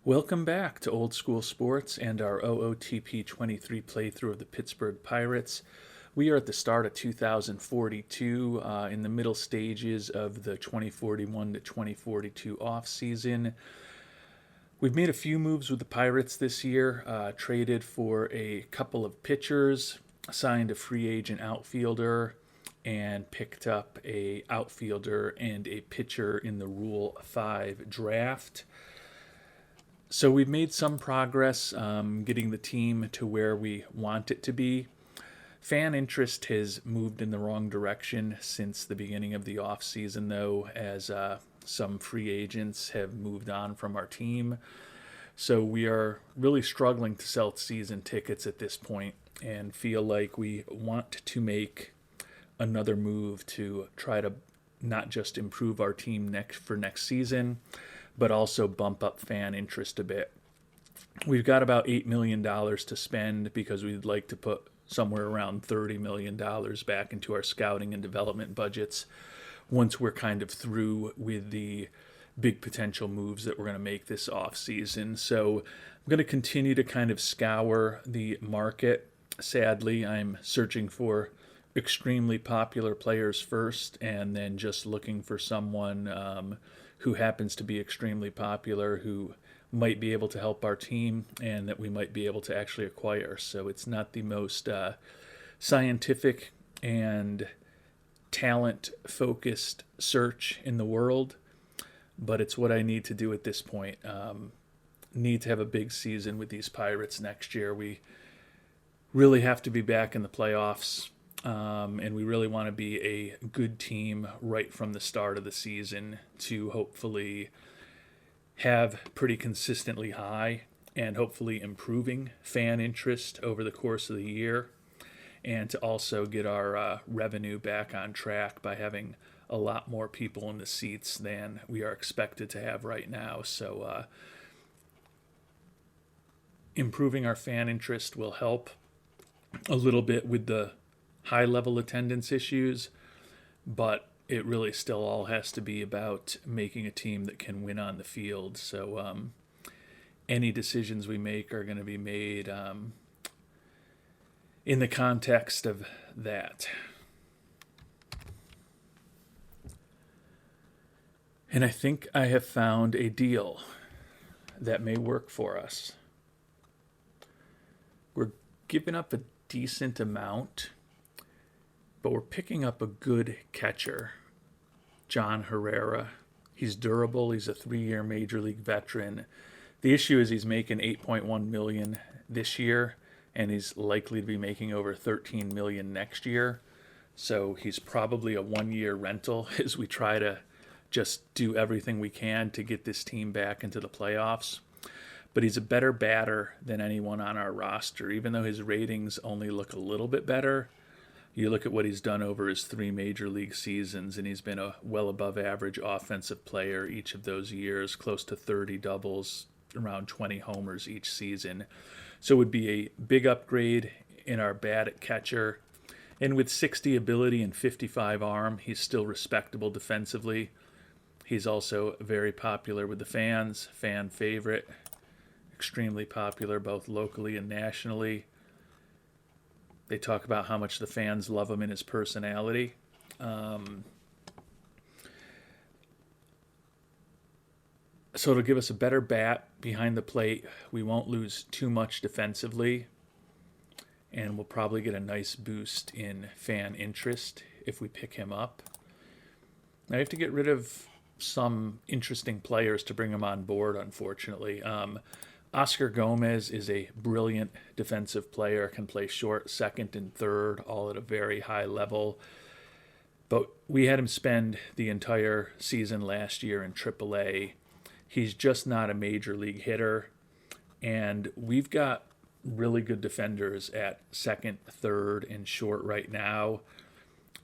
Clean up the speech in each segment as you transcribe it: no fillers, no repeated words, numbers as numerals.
Welcome back to Old School Sports and our OOTP 23 playthrough of the Pittsburgh Pirates. We are at the start of 2042, in the middle stages of the 2041 to 2042 off season. We've made a few moves with the Pirates this year, traded for a couple of pitchers, signed a free agent outfielder, and picked up a outfielder and a pitcher in the Rule 5 draft. So we've made some progress getting the team to where we want it to be. Fan interest has moved in the wrong direction since the beginning of the offseason, though, as some free agents have moved on from our team. So we are really struggling to sell season tickets at this point and feel like we want to make another move to try to not just improve our team for next season, but also bump up fan interest a bit. We've got about $8 million to spend because we'd like to put somewhere around $30 million back into our scouting and development budgets once we're kind of through with the big potential moves that we're going to make this off season. So I'm going to continue to kind of scour the market. Sadly, I'm searching for extremely popular players first and then just looking for someone who happens to be extremely popular, who might be able to help our team and that we might be able to actually acquire. So it's not the most scientific and talent-focused search in the world, but it's what I need to do at this point. Need to have a big season with these Pirates next year. We really have to be back in the playoffs. And we really want to be a good team right from the start of the season to hopefully have pretty consistently high and hopefully improving fan interest over the course of the year, and to also get our revenue back on track by having a lot more people in the seats than we are expected to have right now. So improving our fan interest will help a little bit with the high-level attendance issues, but it really still all has to be about making a team that can win on the field. So any decisions we make are going to be made in the context of that. And I think I have found a deal that may work for us. We're giving up a decent amount, but we're picking up a good catcher, John Herrera. He's durable. He's a 3-year major league veteran. The issue is he's making $8.1 million this year, and he's likely to be making over $13 million next year. So he's probably a 1-year rental as we try to just do everything we can to get this team back into the playoffs. But he's a better batter than anyone on our roster, even though his ratings only look a little bit better. You look at what he's done over his 3 major league seasons, and he's been a well above average offensive player each of those years, close to 30 doubles, around 20 homers each season. So it would be a big upgrade in our bat at catcher. And with 60 ability and 55 arm, he's still respectable defensively. He's also very popular with the fans, fan favorite, extremely popular both locally and nationally. They talk about how much the fans love him and his personality. So it'll give us a better bat behind the plate. We won't lose too much defensively. And we'll probably get a nice boost in fan interest if we pick him up. Now you have to get rid of some interesting players to bring him on board, unfortunately. Oscar Gomez is a brilliant defensive player, can play short, second, and third, all at a very high level. But we had him spend the entire season last year in AAA. He's just not a major league hitter. And we've got really good defenders at second, third, and short right now.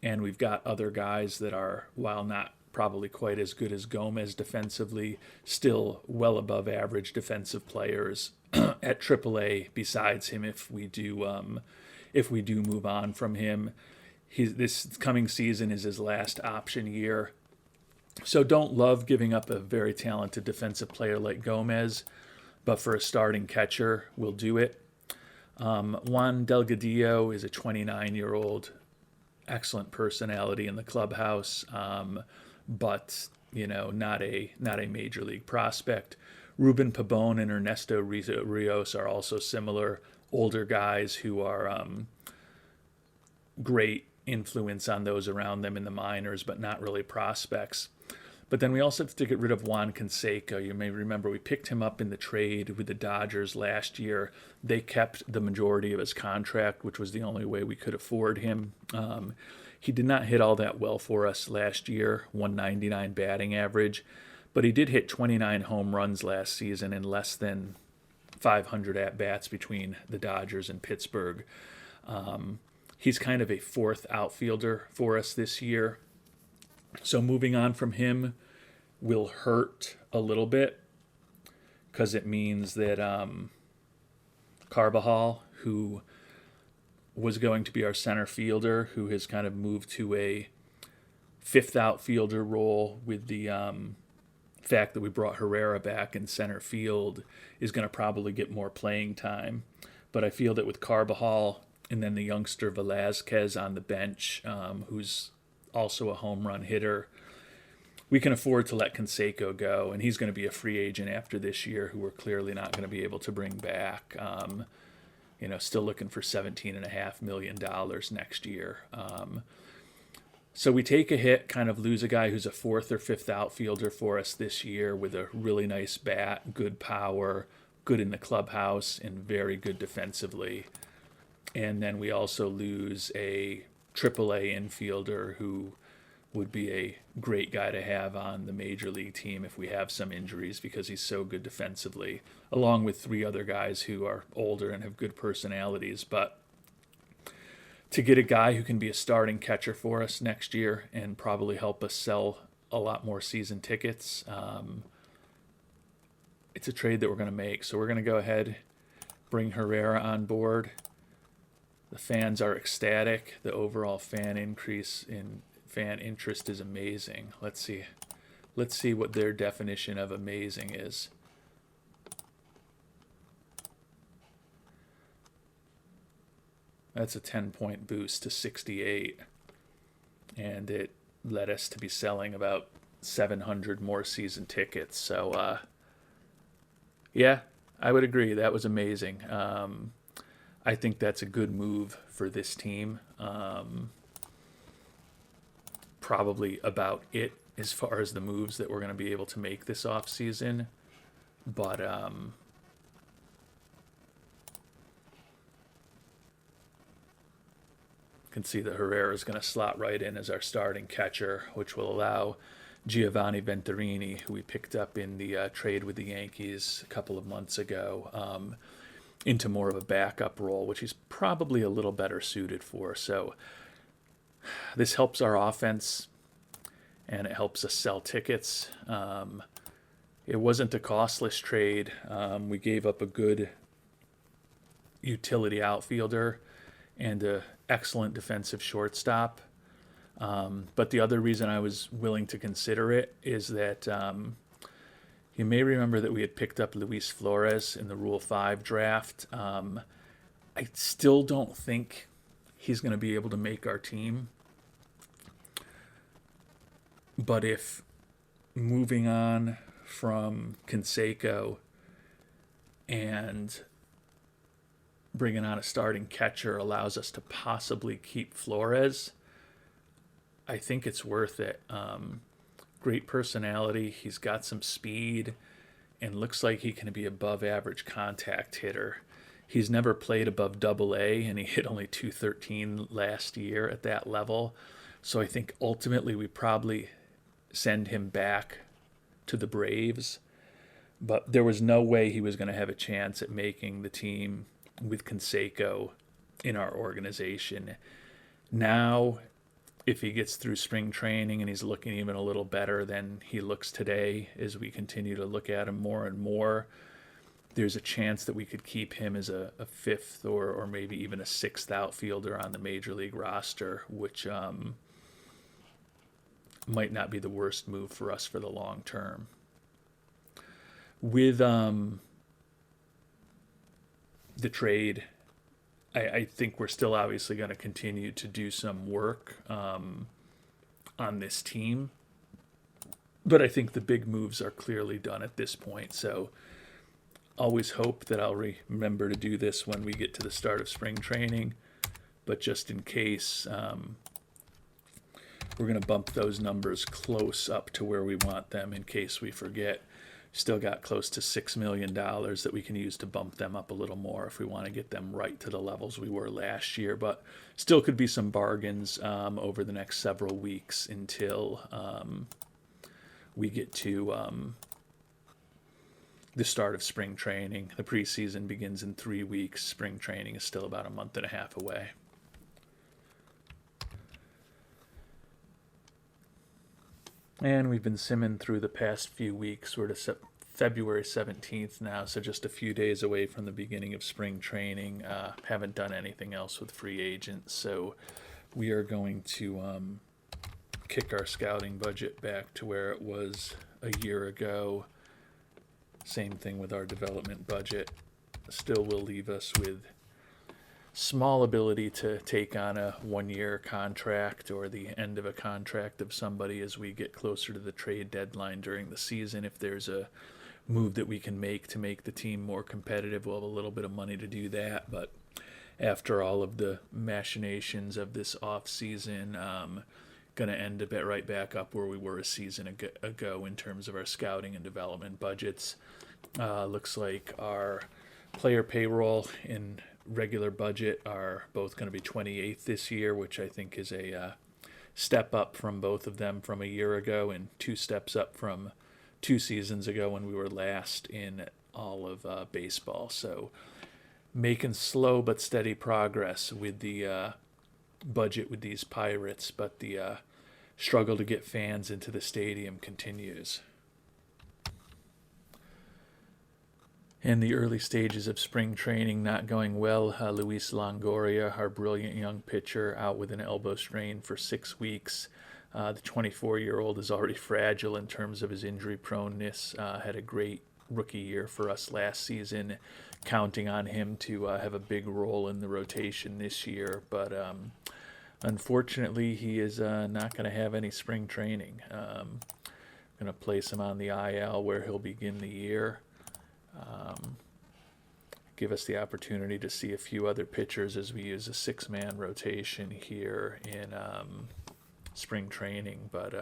And we've got other guys that are, while not probably quite as good as Gomez defensively, still well above average defensive players at AAA besides him if we do move on from him. This coming season is his last option year. So don't love giving up a very talented defensive player like Gomez, but for a starting catcher, we'll do it. Juan Delgadillo is a 29-year-old, excellent personality in the clubhouse, but not a major league prospect. Ruben Pabon and Ernesto Rios are also similar older guys who are great influence on those around them in the minors, but not really prospects. But then we also have to get rid of Juan Canseco. You may remember we picked him up in the trade with the Dodgers last year. They kept the majority of his contract, which was the only way we could afford him. He did not hit all that well for us last year, 199 batting average, but he did hit 29 home runs last season in less than 500 at-bats between the Dodgers and Pittsburgh. He's kind of a fourth outfielder for us this year. So moving on from him will hurt a little bit because it means that Carbajal, who was going to be our center fielder, who has kind of moved to a fifth outfielder role with the fact that we brought Herrera back in center field, is going to probably get more playing time. But I feel that with Carbajal and then the youngster Velazquez on the bench, who's also a home run hitter, we can afford to let Canseco go, and he's going to be a free agent after this year, who we're clearly not going to be able to bring back. Still looking for $17.5 million next year. So we take a hit, kind of lose a guy who's a fourth or fifth outfielder for us this year with a really nice bat, good power, good in the clubhouse, and very good defensively. And then we also lose a AAA infielder who would be a great guy to have on the major league team if we have some injuries, because he's so good defensively, along with three other guys who are older and have good personalities. But to get a guy who can be a starting catcher for us next year and probably help us sell a lot more season tickets, it's a trade that we're going to make. So we're going to go ahead, bring Herrera on board. The fans are ecstatic. The overall fan interest is amazing. Let's see what their definition of amazing is. That's a 10-point boost to 68. And it led us to be selling about 700 more season tickets. So, yeah, I would agree. That was amazing. I think that's a good move for this team. Probably about it as far as the moves that we're going to be able to make this offseason. But can see that Herrera is going to slot right in as our starting catcher, which will allow Giovanni Venturini, who we picked up in the trade with the Yankees a couple of months ago, into more of a backup role, which he's probably a little better suited for. So this helps our offense, and it helps us sell tickets. It wasn't a costless trade. We gave up a good utility outfielder and an excellent defensive shortstop. But the other reason I was willing to consider it is that you may remember that we had picked up Luis Flores in the Rule 5 draft. I still don't think he's going to be able to make our team. But if moving on from Canseco and bringing on a starting catcher allows us to possibly keep Flores, I think it's worth it. Great personality. He's got some speed and looks like he can be above average contact hitter. He's never played above AA, and he hit only .213 last year at that level. So I think ultimately we probably send him back to the Braves. But there was no way he was going to have a chance at making the team with Canseco in our organization. Now, if he gets through spring training and he's looking even a little better than he looks today, as we continue to look at him more and more, there's a chance that we could keep him as a fifth or maybe even a sixth outfielder on the major league roster, which might not be the worst move for us for the long term. With the trade, I think we're still obviously going to continue to do some work on this team. But I think the big moves are clearly done at this point. So always hope that I'll remember to do this when we get to the start of spring training. But just in case, we're going to bump those numbers close up to where we want them in case we forget. Still got close to $6 million that we can use to bump them up a little more if we want to get them right to the levels we were last year. But still could be some bargains over the next several weeks until we get to the start of spring training. The preseason begins in 3 weeks. Spring training is still about a month and a half away. And we've been simming through the past few weeks. We're to February 17th now, so just a few days away from the beginning of spring training. Haven't done anything else with free agents, so we are going to kick our scouting budget back to where it was a year ago. Same thing with our development budget. Still will leave us with small ability to take on a 1-year contract or the end of a contract of somebody as we get closer to the trade deadline during the season. If there's a move that we can make to make the team more competitive, we'll have a little bit of money to do that. But after all of the machinations of this off season, going to end a bit right back up where we were a season ago in terms of our scouting and development budgets. Looks like our player payroll and regular budget are both going to be 28th this year, which I think is a step up from both of them from a year ago and 2 steps up from 2 seasons ago when we were last in all of baseball. So making slow but steady progress with the budget with these Pirates, but the struggle to get fans into the stadium continues. In the early stages of spring training, not going well. Luis Longoria, our brilliant young pitcher, out with an elbow strain for 6 weeks. The 24-year-old is already fragile in terms of his injury proneness. Had a great rookie year for us last season, counting on him to have a big role in the rotation this year. But unfortunately, he is not going to have any spring training. Going to place him on the IL where he'll begin the year. Give us the opportunity to see a few other pitchers as we use a 6-man rotation here in spring training, but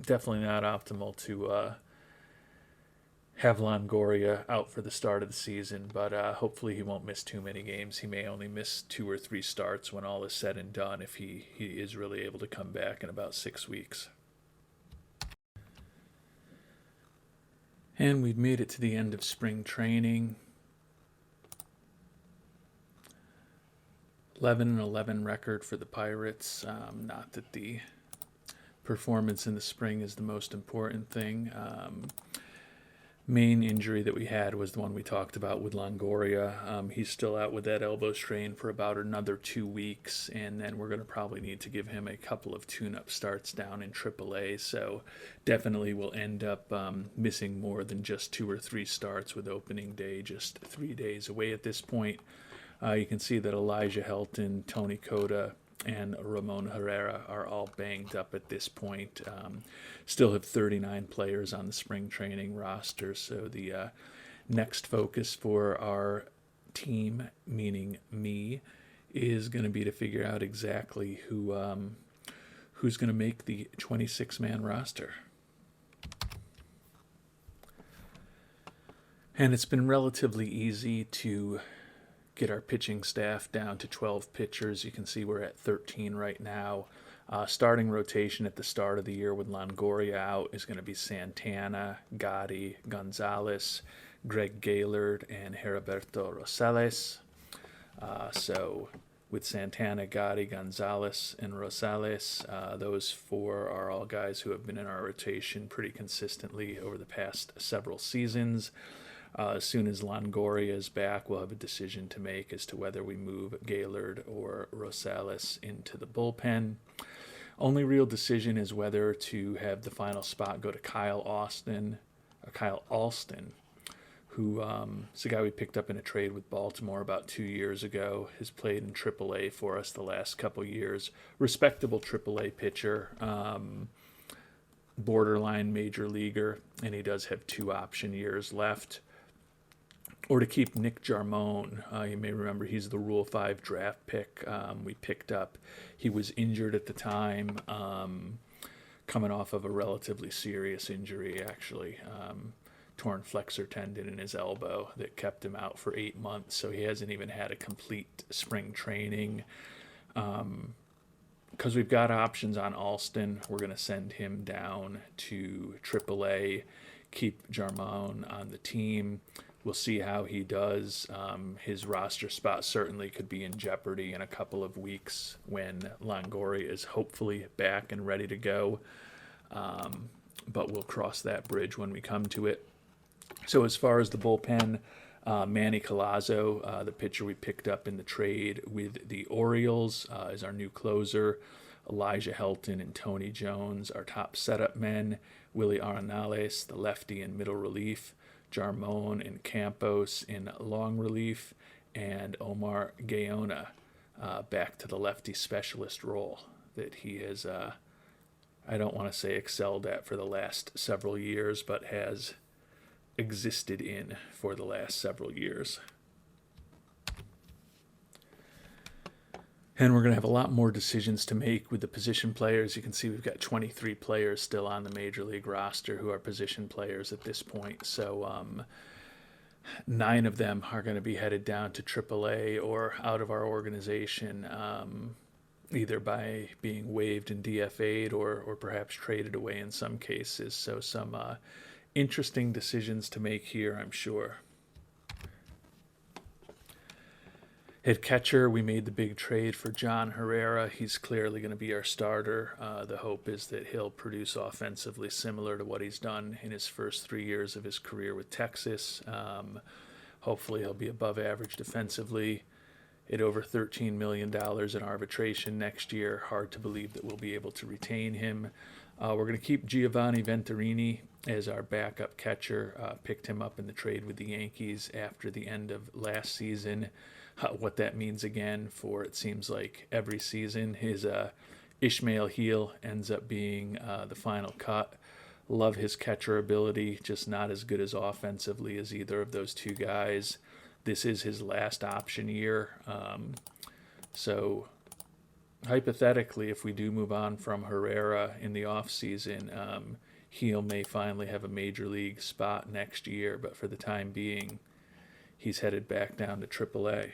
definitely not optimal to have Longoria out for the start of the season, but hopefully he won't miss too many games. He may only miss 2 or 3 starts when all is said and done if he is really able to come back in about 6 weeks. And we've made it to the end of spring training. 11-11 record for the Pirates. Not that the performance in the spring is the most important thing. Main injury that we had was the one we talked about with Longoria. He's still out with that elbow strain for about another 2 weeks, and then we're going to probably need to give him a couple of tune-up starts down in AAA. So definitely will end up missing more than just 2 or 3 starts with opening day just 3 days away at this point. You can see that Elijah Helton, Tony Cota, and Ramon Herrera are all banged up at this point. Still have 39 players on the spring training roster, so the next focus for our team, meaning me, is going to be to figure out exactly who's going to make the 26-man roster. And it's been relatively easy to get our pitching staff down to 12 pitchers. You can see we're at 13 right now. Starting rotation at the start of the year with Longoria out is going to be Santana, Gotti, Gonzalez, Greg Gaylord, and Heriberto Rosales. So with Santana, Gotti, Gonzalez, and Rosales, those 4 are all guys who have been in our rotation pretty consistently over the past several seasons. As soon as Longoria is back, we'll have a decision to make as to whether we move Gaylord or Rosales into the bullpen. Only real decision is whether to have the final spot go to Kyle Alston, who is a guy we picked up in a trade with Baltimore about 2 years ago. Has played in AAA for us the last couple years. Respectable AAA pitcher, borderline major leaguer, and he does have 2 option years left. Or to keep Nick Jarmone, you may remember he's the Rule 5 draft pick we picked up. He was injured at the time, coming off of a relatively serious injury, actually. Torn flexor tendon in his elbow that kept him out for 8 months, so he hasn't even had a complete spring training. Because we've got options on Alston, we're going to send him down to AAA, keep Jarmone on the team. We'll see how he does. His roster spot certainly could be in jeopardy in a couple of weeks when Longoria is hopefully back and ready to go. But we'll cross that bridge when we come to it. So as far as the bullpen, Manny Collazo, the pitcher we picked up in the trade with the Orioles, is our new closer. Elijah Helton and Tony Jones, our top setup men. Willie Arenales, the lefty in middle relief. Jarmone and Campos in long relief, and Omar Gaona back to the lefty specialist role that he has, I don't want to say excelled at for the last several years, but has existed in for the last several years. And we're going to have a lot more decisions to make with the position players. You can see we've got 23 players still on the Major League roster who are position players at this point. So 9 of them are going to be headed down to AAA or out of our organization, either by being waived and DFA'd or perhaps traded away in some cases. So some interesting decisions to make here, I'm sure. At catcher, we made the big trade for John Herrera. He's clearly going to be our starter. The hope is that he'll produce offensively similar to what he's done in his first 3 years of his career with Texas. Hopefully he'll be above average defensively. At over $13 million in arbitration next year, hard to believe that we'll be able to retain him. We're going to keep Giovanni Venturini as our backup catcher. Picked him up in the trade with the Yankees after the end of last season. What that means again for, it seems like, every season. His Ishmael Heel ends up being the final cut. Love his catcher ability, just not as good as offensively as either of those two guys. This is his last option year. So hypothetically, if we do move on from Herrera in the offseason, Heel may finally have a major league spot next year, but for the time being, he's headed back down to AAA.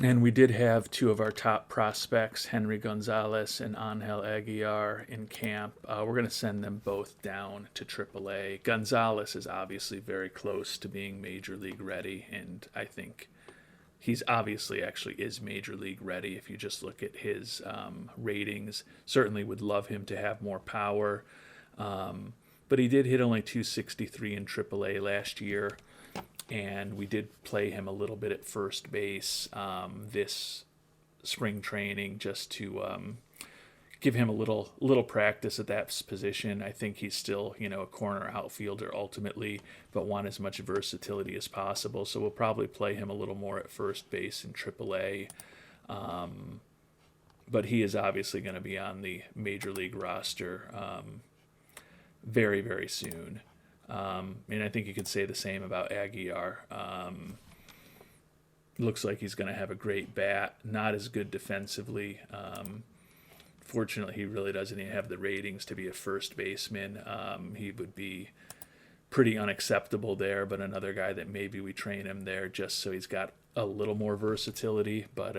And we did have 2 of our top prospects, Henry Gonzalez and Angel Aguilar, in camp. We're going to send them both down to AAA. Gonzalez is obviously very close to being major league ready, and I think he's obviously actually is major league ready if you just look at his ratings. Certainly would love him to have more power, but he did hit only .263 in AAA last year. And we did play him a little bit at first base this spring training just to give him a little practice at that position. I think he's still, a corner outfielder ultimately, but want as much versatility as possible. So we'll probably play him a little more at first base in AAA. But he is obviously going to be on the major league roster very, very soon. And I think you could say the same about Aguilar. Looks like he's going to have a great bat, not as good defensively. Fortunately, he really doesn't even have the ratings to be a first baseman. He would be pretty unacceptable there, but another guy that maybe we train him there just so he's got a little more versatility. But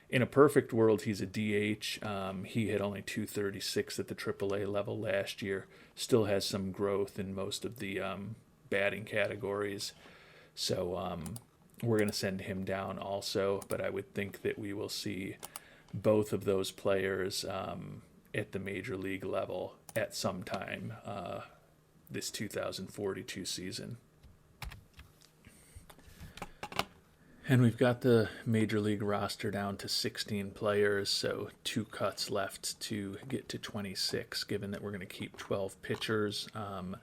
in a perfect world, he's a DH. He hit only .236 at the AAA level last year. Still has some growth in most of the batting categories. So we're going to send him down also. But I would think that we will see both of those players at the major league level at some time this 2042 season. And we've got the major league roster down to 16 players, so 2 cuts left to get to 26, given that we're going to keep 12 pitchers. Going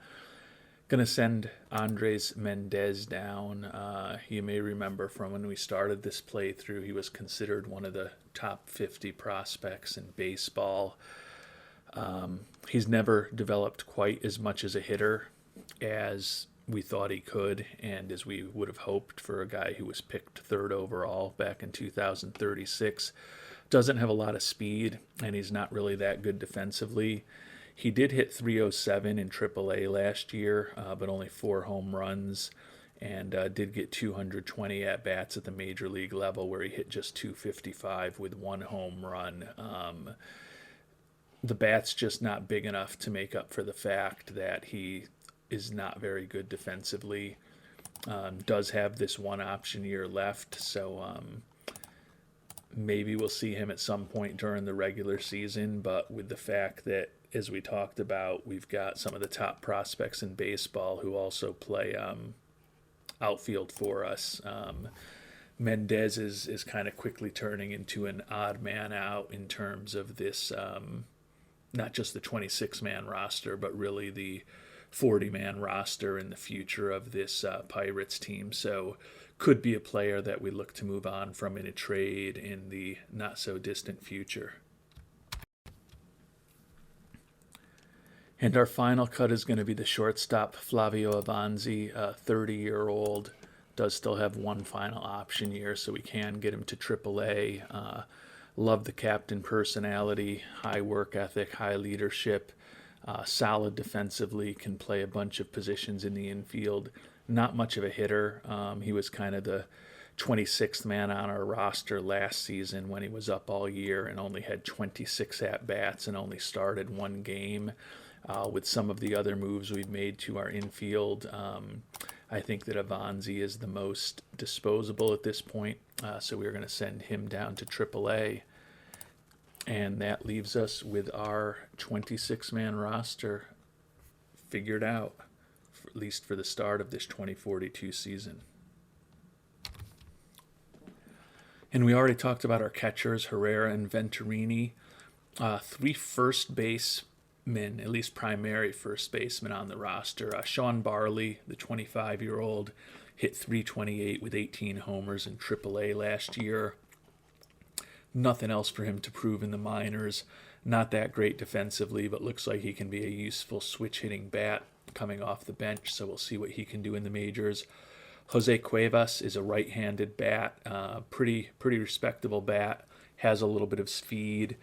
to send Andres Mendez down. You may remember from when we started this playthrough, he was considered one of the top 50 prospects in baseball. He's never developed quite as much as a hitter as we thought he could, and as we would have hoped for a guy who was picked 3rd overall back in 2036. Doesn't have a lot of speed, and he's not really that good defensively. He did hit 307 in AAA last year, but only 4 home runs, and did get 220 at-bats at the major league level, where he hit just 255 with 1 home run. The bat's just not big enough to make up for the fact that he is not very good defensively. Does have this 1 option year left, so maybe we'll see him at some point during the regular season, but with the fact that, as we talked about, we've got some of the top prospects in baseball who also play outfield for us. Mendez is kind of quickly turning into an odd man out in terms of this, not just the 26-man roster, but really the 40-man roster in the future of this Pirates team. So could be a player that we look to move on from in a trade in the not-so-distant future. And our final cut is going to be the shortstop, Flavio Avanzi, 30-year-old. Does still have 1 final option year, so we can get him to AAA. Love the captain personality, high work ethic, high leadership, solid defensively, can play a bunch of positions in the infield. Not much of a hitter. He was kind of the 26th man on our roster last season when he was up all year and only had 26 at-bats and only started 1 game. With some of the other moves we've made to our infield, I think that Avanzi is the most disposable at this point, so we're going to send him down to AAA. And that leaves us with our 26-man roster figured out, at least for the start of this 2042 season. And we already talked about our catchers, Herrera and Venturini. 3 first basemen, at least primary first basemen on the roster. Sean Barley, the 25-year-old, hit 328 with 18 homers in AAA last year. Nothing else for him to prove in the minors. Not that great defensively, but looks like he can be a useful switch-hitting bat coming off the bench, so we'll see what he can do in the majors. Jose Cuevas is a right-handed bat, pretty respectable bat, has a little bit of speed.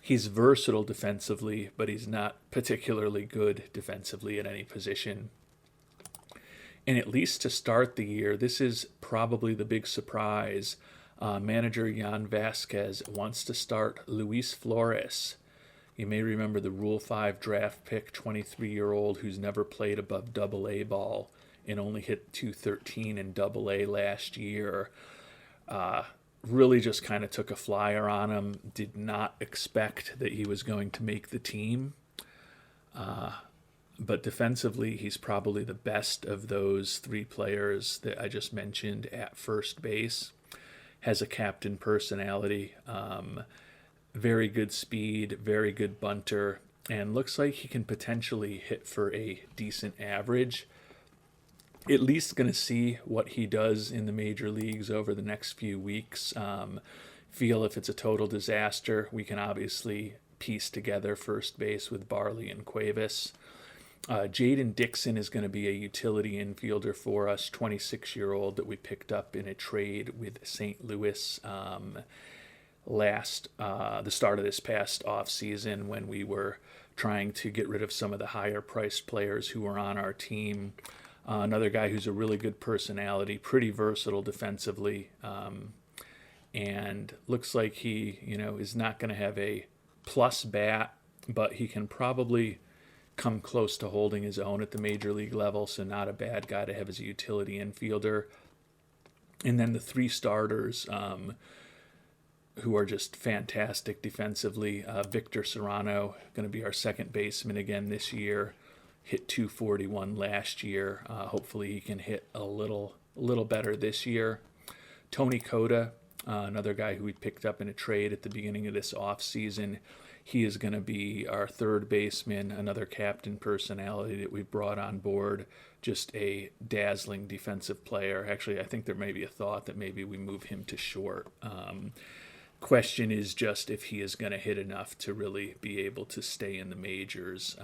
He's versatile defensively, but he's not particularly good defensively at any position. And at least to start the year, this is probably the big surprise. Manager Jan Vasquez wants to start Luis Flores. You may remember the Rule 5 draft pick, 23-year-old who's never played above Double-A ball and only hit 213 in Double-A last year. Really just kind of took a flyer on him. Did not expect that he was going to make the team. But defensively, he's probably the best of those 3 players that I just mentioned at first base. Has a captain personality, very good speed, very good bunter, and looks like he can potentially hit for a decent average. At least going to see what he does in the major leagues over the next few weeks. Feel if it's a total disaster, we can obviously piece together first base with Barley and Cuevas. Jaden Dixon is going to be a utility infielder for us, 26-year-old that we picked up in a trade with St. Louis the start of this past offseason when we were trying to get rid of some of the higher-priced players who were on our team. Another guy who's a really good personality, pretty versatile defensively, and looks like he, is not going to have a plus bat, but he can probably come close to holding his own at the major league level, so not a bad guy to have as a utility infielder. And then the 3 starters who are just fantastic defensively. Victor Serrano, going to be our second baseman again this year, hit 241 last year. Hopefully he can hit a little better this year. Tony Coda, another guy who we picked up in a trade at the beginning of this offseason. He is going to be our third baseman, another captain personality that we brought on board. Just a dazzling defensive player. Actually, I think there may be a thought that maybe we move him to short. Question is just if he is going to hit enough to really be able to stay in the majors.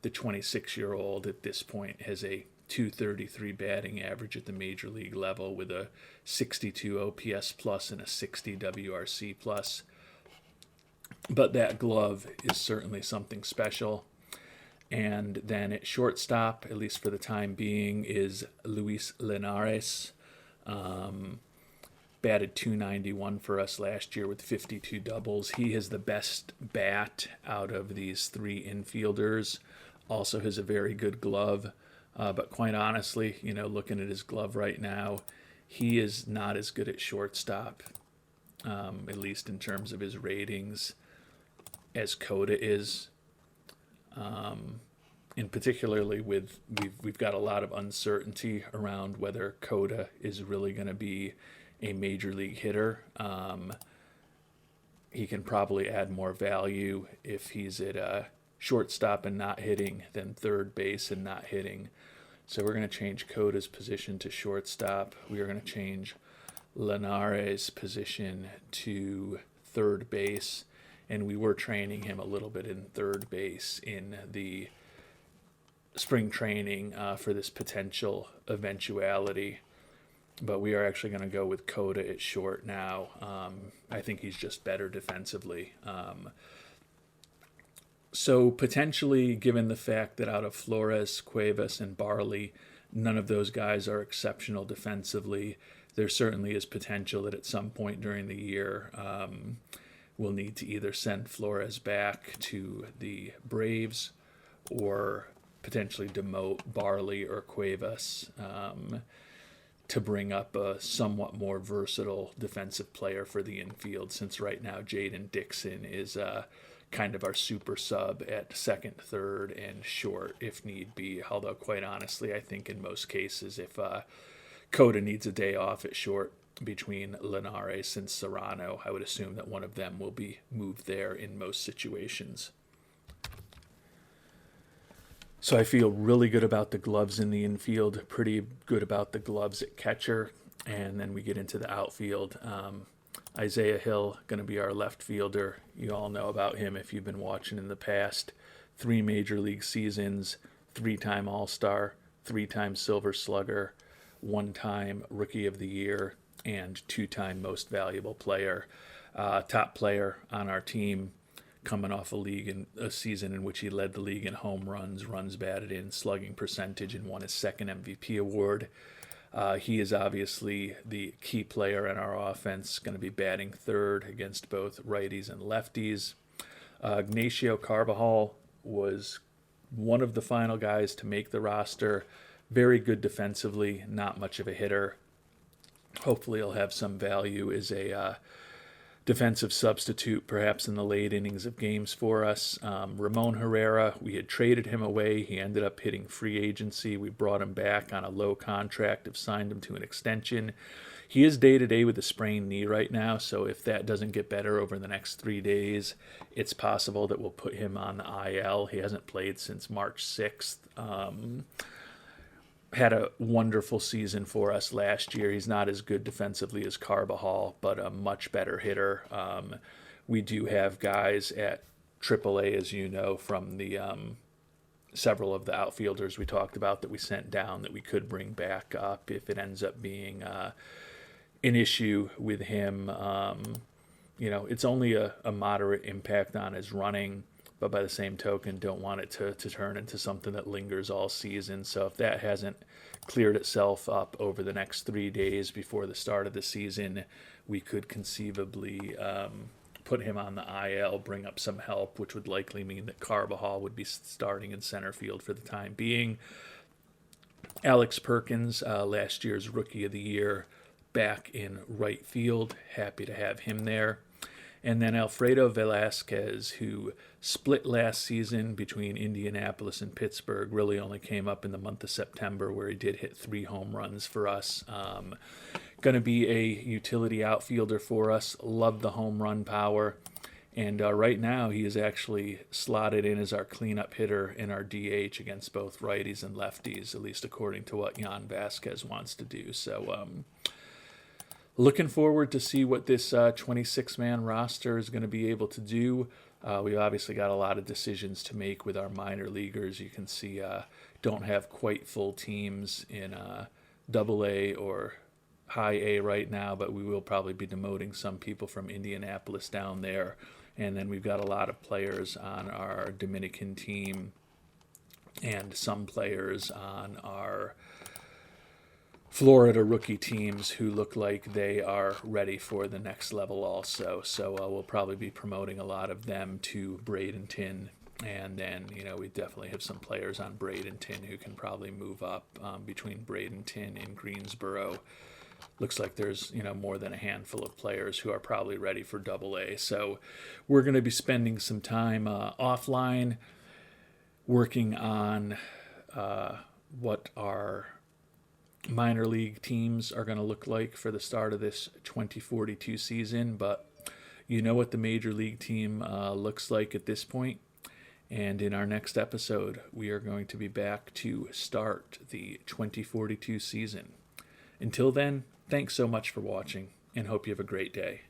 The 26-year-old at this point has a 233 batting average at the major league level with a 62 OPS plus and a 60 WRC plus. But that glove is certainly something special. And then at shortstop, at least for the time being, is Luis Linares. Batted 291 for us last year with 52 doubles. He has the best bat out of these three infielders. Also has a very good glove. But quite honestly, looking at his glove right now, he is not as good at shortstop, at least in terms of his ratings, as Coda is. And particularly we've got a lot of uncertainty around whether Coda is really going to be a major league hitter. He can probably add more value if he's at shortstop and not hitting than third base and not hitting. So we're going to change Coda's position to shortstop. We are going to change Linares' position to third base. And we were training him a little bit in third base in the spring training for this potential eventuality. But we are actually going to go with Coda at short now. I think he's just better defensively. So potentially, given the fact that out of Flores, Cuevas, and Barley, none of those guys are exceptional defensively, there certainly is potential that at some point during the year we'll need to either send Flores back to the Braves or potentially demote Barley or Cuevas to bring up a somewhat more versatile defensive player for the infield, since right now Jaden Dixon is kind of our super sub at second, third, and short if need be. Although quite honestly, I think in most cases if Coda needs a day off at short between Linares and Serrano, I would assume that one of them will be moved there in most situations. So I feel really good about the gloves in the infield, pretty good about the gloves at catcher, and then we get into the outfield. Isaiah Hill, going to be our left fielder. You all know about him if you've been watching in the past. 3 major league seasons, 3-time All-Star, 3-time Silver Slugger, 1-time Rookie of the Year, and 2-time Most Valuable Player. Top player on our team, coming off a season in which he led the league in home runs, runs batted in, slugging percentage, and won his second MVP award. He is obviously the key player in our offense, going to be batting third against both righties and lefties. Ignacio Carbajal was one of the final guys to make the roster. Very good defensively, not much of a hitter. Hopefully he'll have some value as a defensive substitute, perhaps in the late innings of games for us. Ramon Herrera, we had traded him away. He ended up hitting free agency. We brought him back on a low contract, have signed him to an extension. He is day-to-day with a sprained knee right now, so if that doesn't get better over the next 3 days, it's possible that we'll put him on the IL. He hasn't played since March 6th. Had a wonderful season for us last year. He's not as good defensively as Carbajal, but a much better hitter. We do have guys at AAA, as you know, from the several of the outfielders we talked about that we sent down that we could bring back up if it ends up being an issue with him. It's only a moderate impact on his running, but by the same token, don't want it to turn into something that lingers all season. So if that hasn't cleared itself up over the next 3 days before the start of the season, we could conceivably put him on the IL, bring up some help, which would likely mean that Carbajal would be starting in center field for the time being. Alex Perkins, last year's Rookie of the Year, back in right field. Happy to have him there. And then Alfredo Velasquez, who split last season between Indianapolis and Pittsburgh, really only came up in the month of September where he did hit 3 home runs for us. Going to be a utility outfielder for us. Love the home run power. And right now, he is actually slotted in as our cleanup hitter in our DH against both righties and lefties, at least according to what Jan Vasquez wants to do. So, looking forward to see what this 26-man roster is going to be able to do. We've obviously got a lot of decisions to make with our minor leaguers. You can see don't have quite full teams in AA or high A right now, but we will probably be demoting some people from Indianapolis down there. And then we've got a lot of players on our Dominican team and some players on our Florida rookie teams who look like they are ready for the next level also. So we'll probably be promoting a lot of them to Bradenton. And then, we definitely have some players on Bradenton who can probably move up between Bradenton and Greensboro. Looks like there's, more than a handful of players who are probably ready for AA. So we're going to be spending some time offline working on what our minor league teams are going to look like for the start of this 2042 season. But you know what the major league team looks like at this point. And in our next episode, we are going to be back to start the 2042 season. Until then, thanks so much for watching, and hope you have a great day.